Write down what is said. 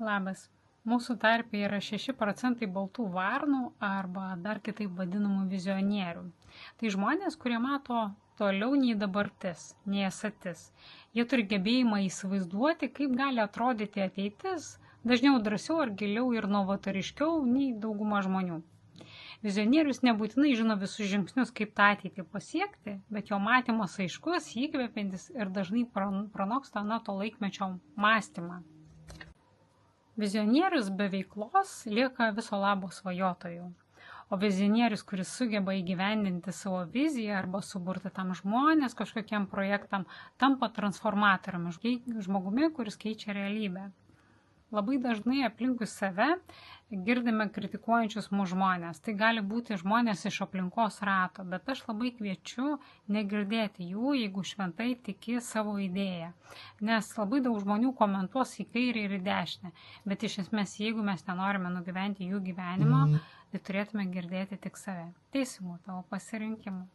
Labas. Mūsų tarpe yra 6% baltų varnų arba dar kitaip vadinamų vizionierių. Tai žmonės, kurie mato toliau nei dabartis, nei esatis. Jie turi gebėjimą įsivaizduoti, kaip gali atrodyti ateitis, dažniau drąsiau ar giliau ir novatoriškiau nei dauguma žmonių. Vizionierius nebūtinai žino visus žingsnius, kaip tą ateitį pasiekti, bet jo matymas aiškus, įkvepiantis ir dažnai pranoksta to laikmečio mąstymą. Vizionierius be veiklos lieka viso labo svajotojų, o vizionierius, kuris sugeba įgyvendinti savo viziją arba suburti tam žmonės kažkokiam projektam, tampa transformatoriumi, žmogumi, kuris keičia realybę. Labai dažnai aplinkui save girdime kritikuojančius mūsų žmonės. Tai gali būti žmonės iš aplinkos rato, bet aš labai kviečiu negirdėti jų, jeigu šventai tiki savo idėją. Nes labai daug žmonių komentuos į kairę ir į dešinę, bet iš esmės, jeigu mes nenorime nugyventi jų gyvenimo, tai turėtume girdėti tik save. Teisingu tavo pasirinkimu.